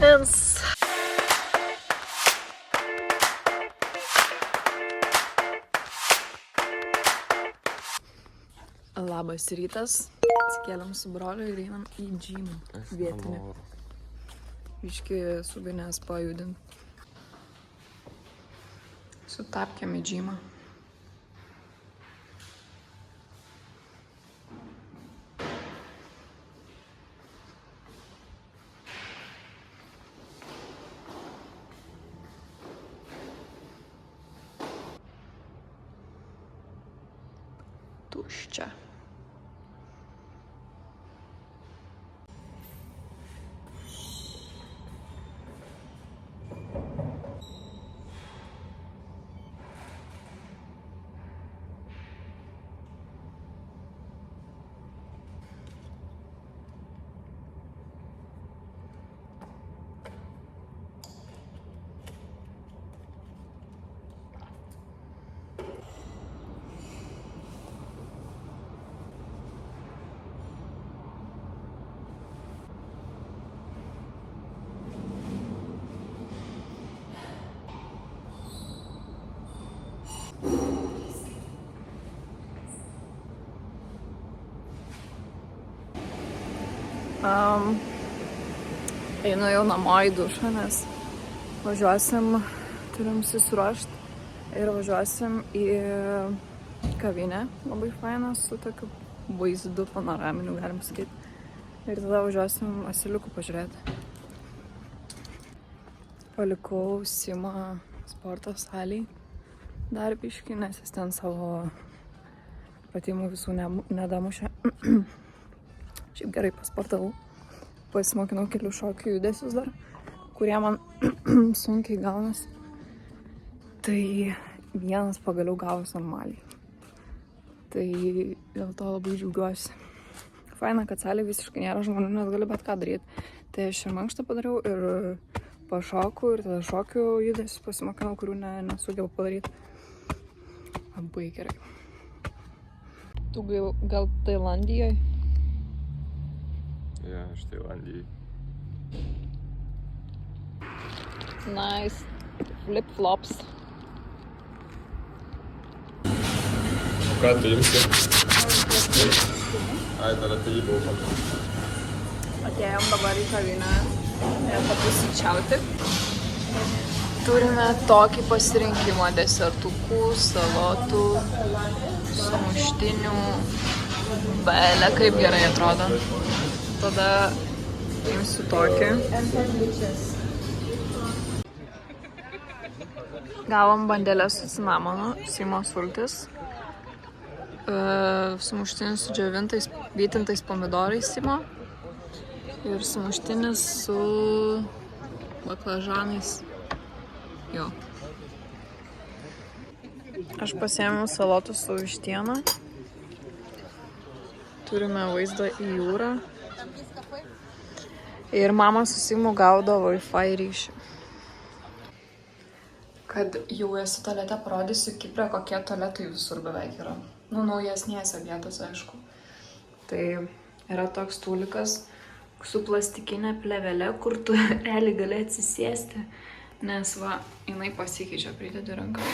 Geras. Labas rytas. Atsikėlėm su broliu ir einam į džymą vietinį. Biškį subinės pajudint. Sutapkėm į džymą. Tuščia. Einu jau namo į dušą, nes važiuosim, turim susiruošti ir važiuosim į kavinę, labai fainą, su tokiu vaizdu panoraminiu, galim sakyti. Ir tada važiuosim asiliukų pažiūrėti. Palikau Simą sporto salėj dar biškį, nes jis ten savo pratimų visų nedamušė. Šiaip gerai pasportavau. Pasimokinau kelių šokių judesius dar, kurie man sunkiai gaunasi. Tai vienas pagaliau gavosi normaliai. Tai dėl to labai džiaugiuosi. Faina, kad salėje visiškai nėra žmonių, nes gali bet ką daryti. Tai aš ir mankštą padariau, ir pašokau, ir tada šokių judesius pasimokinau, kurių nesugebau padaryti. Labai gerai. Tu gal Tailandijoje? Ja, aš Tailandijai. Nice. Flip-flops. Ką tu imsi? Ai, dar atėjai buvau. Atėjom dabar į kavinę papusryčiauti. Turime tokį pasirinkimą desertukų, salotų, sumuštinių. Bele, kaip gerai atrodo. Tada imsiu tokį. Gavom bandelę su cinamonu, Simo sultis. Sumuštinis su džiovintais, vytintais pomidorais Simo. Ir sumuštinis su baklažanais. Jo. Aš pasiėmiau salotų su vištiena. Turime vaizdą į jūrą. Ir mama su Simu gaudo Wi-Fi ryšį. Kad jau esu tualete, parodysiu Kiprę, kokie tualetai visur beveik yra. Nu, naujesnėse vietose, aišku. Tai yra toks stūlikas su plastikinė plėvelė, kur tu realiai gali atsisėsti. Nes va, jinai pasikeičia, pridedi ranką.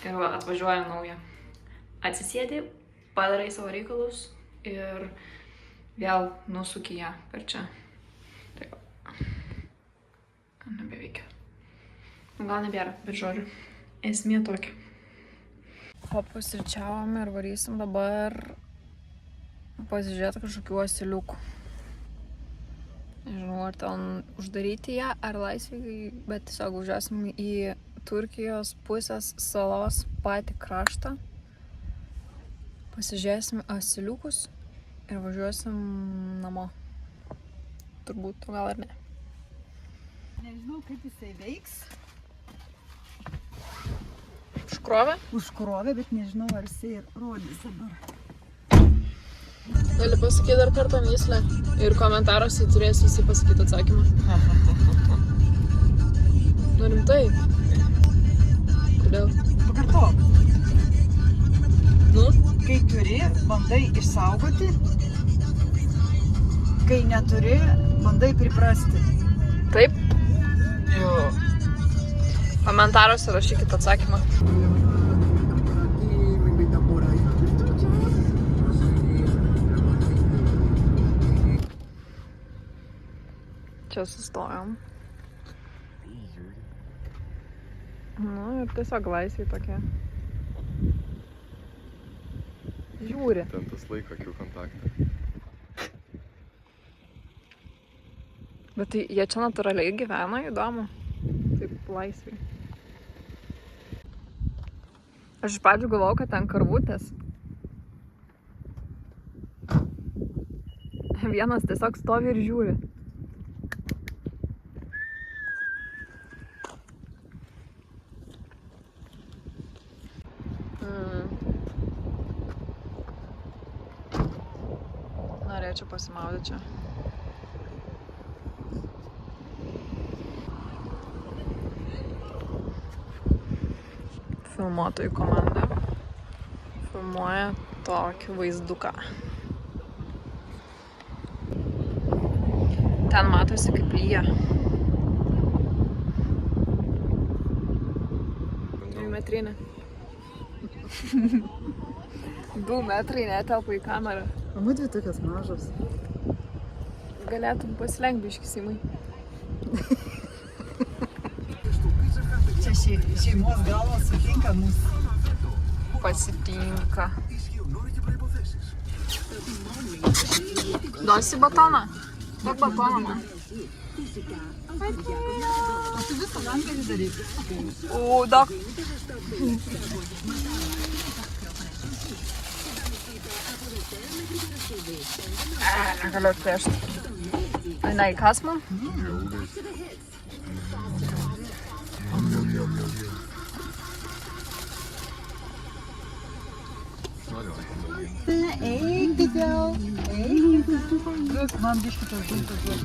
Ir va, atvažiuoja nauja. Atsisėdi, padarai savo reikalus ir vėl nusuki ją per čia. Tai va. Nebeveikia. Gal nebėra, bet žodžiu. Esmė tokia. Papusryčiavom ir varysim dabar pasižiūrėti kažkokių asiliukų. Nežinau, ar ten uždaryti ją, ar laisviai, bet tiesiog važiuosim į Turkijos pusės salos patį kraštą. Pasižiūrėsim asiliukus ir važiuosim namo. Turbūt, gal ar ne. Nežinau, kaip jisai veiks. Užkrovė? Užkrovė, bet nežinau, ar jisai ir rodys dabar. Gali pasakyti dar kartą myslę ir komentaruose turės visi pasakyti atsakymą. Nu rimtai? Kodėl? Pakartok. Nu? Kai turi, bandai išsaugoti, kai neturi, bandai priprasti. Taip? Jo. Komentaruose rašykit atsakymą. Čia sustojom. Nu ir tiesiog laisvai tokia. Žiūri. Ten tas laiko akių kontaktą. Bet tai jie čia natūraliai gyvena, įdomu. Taip laisvai. Aš iš pradžių galvojau, kad ten karvutės. Vienas tiesiog stovi ir žiūri. Norėčiau pasimaudyti čia. Filmuotojų komanda filmuoja tokį vaizduką. Ten matosi kaip lyja. 2 metrinė. 2 metrai netelpa į kamerą. O mūdvi tokios mažos. Galėtum pasilenkt biškį, Simai. Čia šeimos galvos sutinka mūsų. Pasitinka. Duosi batoną? Duok batoną man. O tu visą lanką daryk. O, duok. Negaliu atplėšti. Eina į kasmą? Eik, didėl. Eik. Man biškį tas dulkas duok.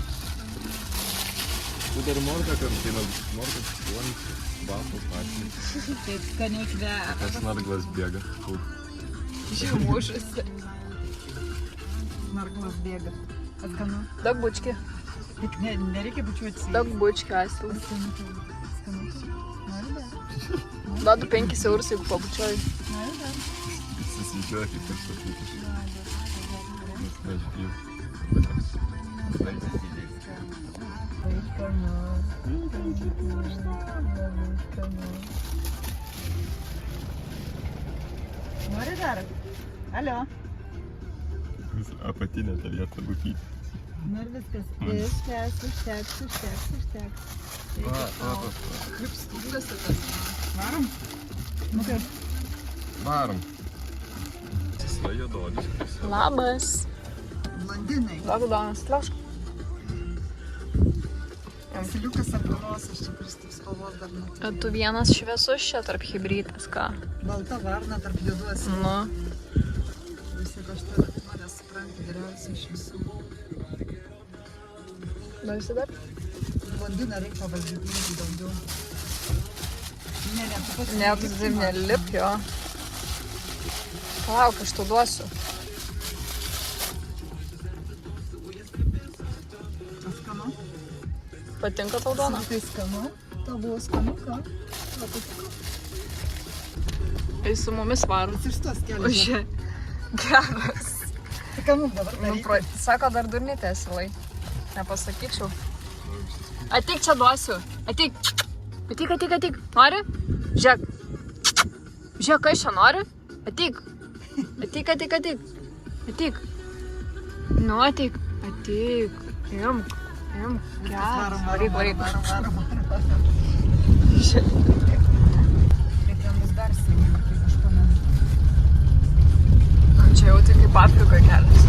Tu dar morką kartais, morką duonis, bafas, pačiai. Taip skaniai kvepia. Tas narglas bėga. Žimušusi. Narglas bėga. Askanu. Daug bučki. Tik nereikia bučiuoti. Daug bučki, asilas. Skanu. Nori dar? Duodu 5 eurus, jeigu pabučiuoju. Nori dar? Susižiūrė, kaip aš sakyti. Nori dar? Alio. Apatinė dalies rūkyti. Nori viskas. Užteks. Varom? Nu kaip? Varom. Jisai juododis. Labas. Blondinai. Duok duonos, tliaušk. Siliukas apgalos, aš čia pristav spalvos dar matau. O tu vienas šviesus čia tarp hibrytės, ką? Balta varna tarp juoduos. Nu. Visi kažtai mane supranta geriausiai iš visų. Norisi dar? Blondiną reikia pavaldyti daugiau. Ne, tu pats. Ne, tu taip nelip jo. Palauk, aš tau duosiu. Skanu? Patinka tau duona? Tai skanu. Tau buvo skanu, ką? Tau patiko? Tai su mumis varom. Iš tos kelias. Užė. Geras. Tai ką mums dabar daryti? Sako, dar durnytė esilai. Nepasakyčiau. Ateik čia duosiu. Ateik. Ateik. Nori? Žiūrėk. Žiūrėk, kai čia nori? Ateik. Ateik. Nu, ateik. Imk. Geras. Varyk. Kaip ten bus dar seniai, kaip aš pamenu. Čia jau tai kaip Afrikoje kelias.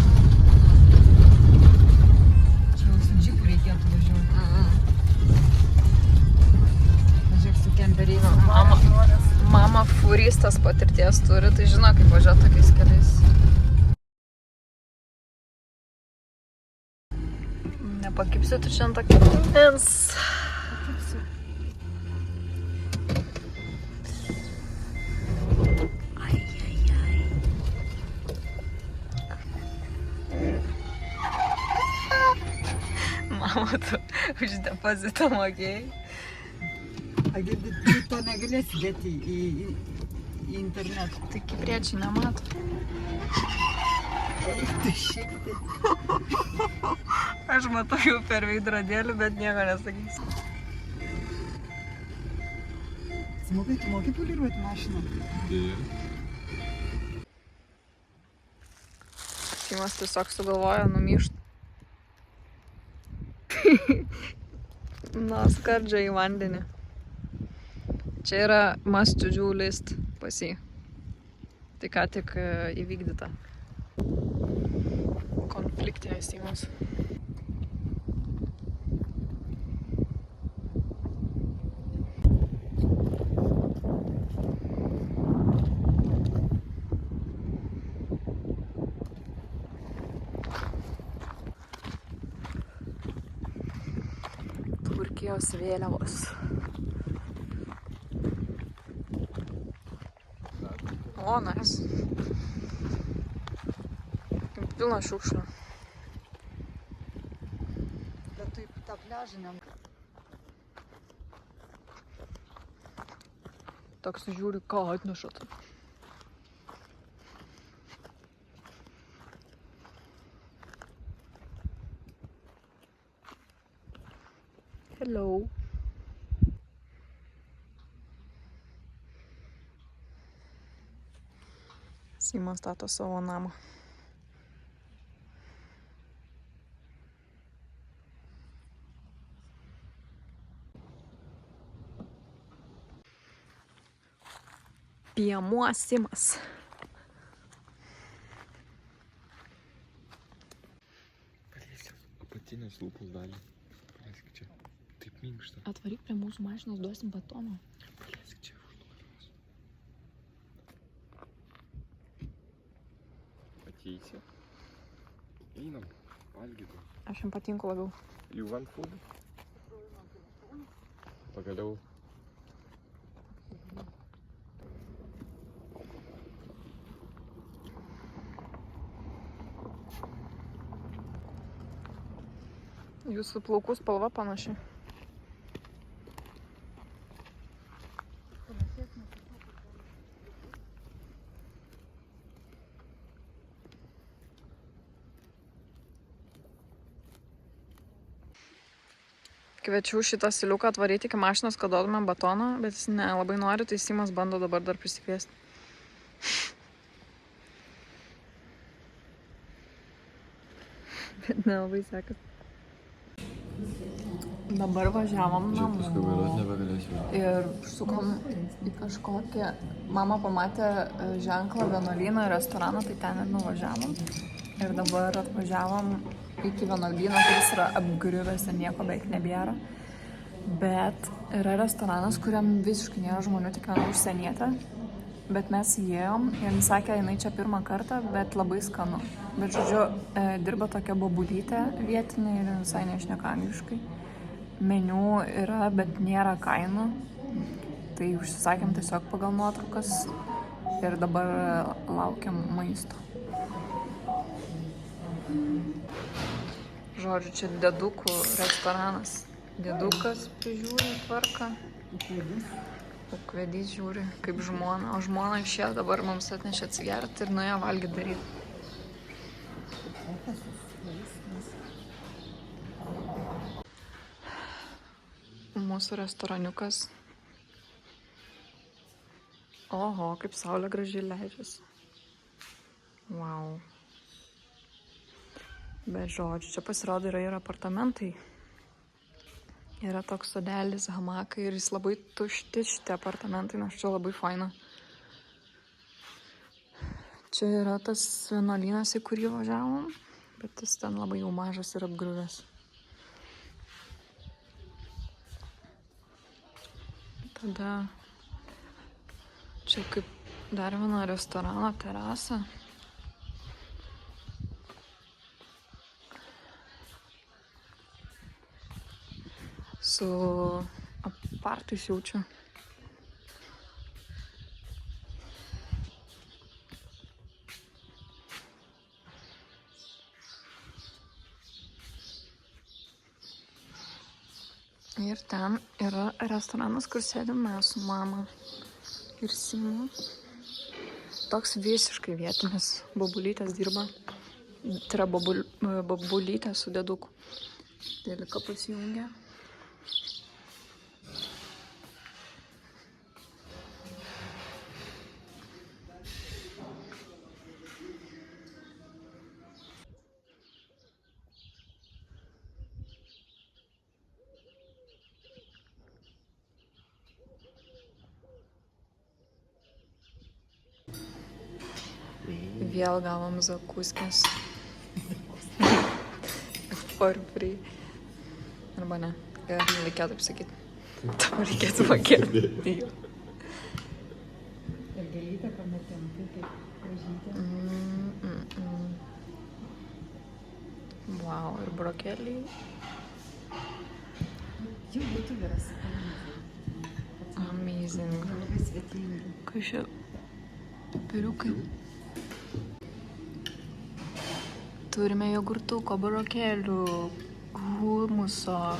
Čia jau su džipu reikėtų važiuoti. Važiuok su kemperiais. Mama fūrystas patirties turi, tai žino, kaip važiuoti tokiais keliais. Nepakipsiu tu šiandien tokį vandens. Mama, tu už depozitą mokėjai. Agirdi, tu to negalėsi dėti į internetą. Tai kipriečiai nemato. Tai šiek tiek. Aš matau jau per veidrodėlį, bet nieko nesakysiu. Smogai, tu moki poliruoti mašiną? Dėja. Simas tiesiog sugalvojo numyšt. Nuo skardžio į vandenį. Čia yra must to do list pas jį. Tai ką tik įvykdyta. Konfliktinės Simas. Turkijos vėliavos. O, nice. Pilna šiukšlių. Bet tu į tą pliažą ne... Toks žiūri, ką atnešat. Hello. Simas stato savo namą. Piemuo Simas. Paliesk apatinės lūpos dalį. Paliesk čia. Taip minkšta. Atvaryk prie mūsų mašinos, duosim batoną. Paliesk čia už nugaros. Ateisi. Einam. Valgytum. Aš jam patinku labiau. You want food? Pagaliau. Jūsų plaukų spalva panaši. Kviečiau šitą siliuką atvaryti iki mašinos, kad duotumėm batoną, bet jis nelabai nori, tai Simas bando dabar dar prisikviesti. Bet nelabai sekas. Dabar važiavom namo nebegalėsiu. ir sukom į kažkokią... Mama pamatė ženklą vienuolyną ir restoraną, tai ten ir nuvažiavom. Ir dabar atvažiavom iki vienuolyno, kuris yra apgriuvęs ir nieko beveik nebėra. Bet yra restoranas, kuriam visiškai nėra žmonių, tik viena užsienietė. Bet mes įėjom ir jis sakė, jinai čia pirmą kartą, bet labai skanu. Bet žodžiu, dirba tokia bobulytė vietinė ir visai nešneka angliškai. Meniu yra, bet nėra kainų. Tai užsisakėm tiesiog pagal nuotraukas ir dabar laukiam maisto. Žodžiu, čia dėdukų restoranas. Dėdukas prižiūri tvarką. Ukvedys žiūri kaip žmona. O žmona išėjo dabar mums atnešė atsigerti ir nuėjo valgyti daryti. Mūsų restoraniukas. Oho, kaip saulė gražiai leidžiasi. Wow. Bet žodžiu, čia pasirodo yra ir apartamentai. Yra toks sodelis, hamakai ir jis labai tušti šitie apartamentai, nes čia labai faina. Čia yra tas vienuolynas, į kurį važiavom, bet jis ten labai jau mažas ir apgriuvęs. Tada čia kaip dar viena restorano terasa. Su apartais jaučiu. Ir ten yra restoranas, kur sėdim mes su mama ir Simu. Toks visiškai vietinis. Bobulytės dirba. Tai yra bobulytė su dėduku. Dėlika pasijungia. Vėl gavom zakuskės. For free. Arba ne. Nereikėjo taip sakyti. Tau reikėtų pakėti. Ir gėlytę pametėm, kaip gražytė. Wow, ir brokeliai. Jau būtų geras. Amazing. Labai svetingi. Kas čia? Piriukai. Turime jogurtuko, burokėlių, humuso.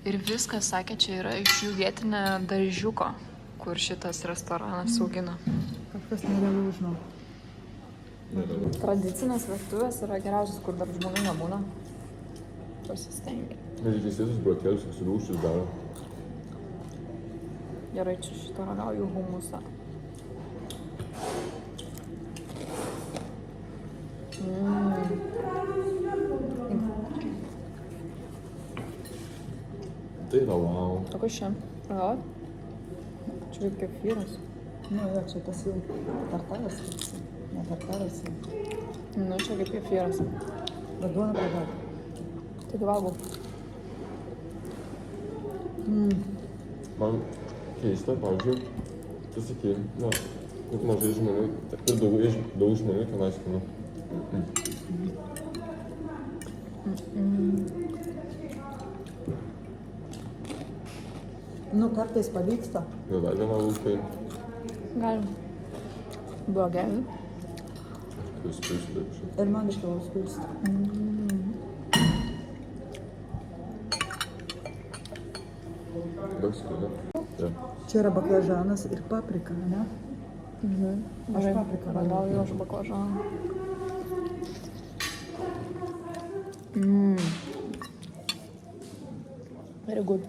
Ir viskas, sakė, čia yra iš jų vietinė daržiuko, kur šitas restoranas augina. Kažkas nerealu, žinau. Tradicinės vestuvės yra geriausias, kur dar žmonių nebūna. Pasistengia. Netikėsėtus brokelius, kas rūšis daro. Gerai, čia šitą ragauju humusą. Tai yra wow. O kas čia? Ragaut? Čia kaip kefyras. Nu, jo, čia tas jau tartaras. Ne tartaras. Nu, čia kaip kefyras. Bet duona pradėt. Tai valgau. Man keista, pavyzdžiui, tu sakei, na, kaip mažai žmonių, ir daug žmonių ten aiškinu. Nu, kartais pavyksta. Gal dar vieną lūpą. Galim. Blogiai. Jūs spėsiu dar kažkaip. Ir man iš tavos pilsta. Daug skirė. Ja. Čia yra baklažanas ir paprika, ne? Aš papriką Ragauju aš baklažaną. Very good.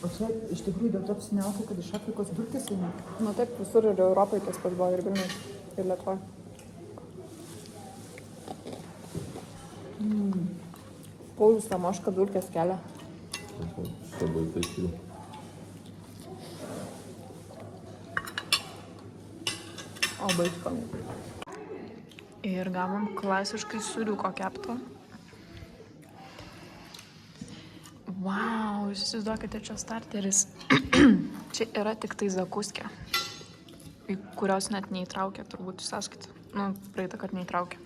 O čia iš tikrųjų dėl to apsiniaukia, kad iš Afrikos durkės eina. Nu taip, visur ir Europai tas pats buvo, ir Vilnius, ir Lietuvoj. Paulius Tamoška dulkės kelia. Labai taikliu. Labai skanu. Ir gavom klasiškai sūriuko kepto. Wow, jūs įsivaizduokite, čia starteris. Čia yra tik tai zakuskė, į kurios net neįtraukė, turbūt sąskaitą. Nu, praeitą kartą neįtraukė.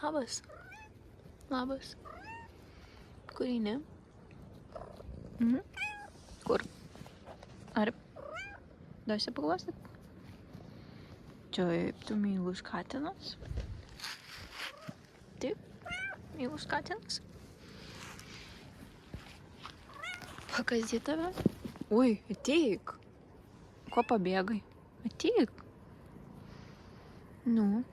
Labas. Labas. Kur eini? Kur? Ar duosi paglostyt? Taip, tu mylus katinas. Taip, mylus katinas. Pakasdė tave? Ui, ateik. Ko pabėgai? Ateik. Nu.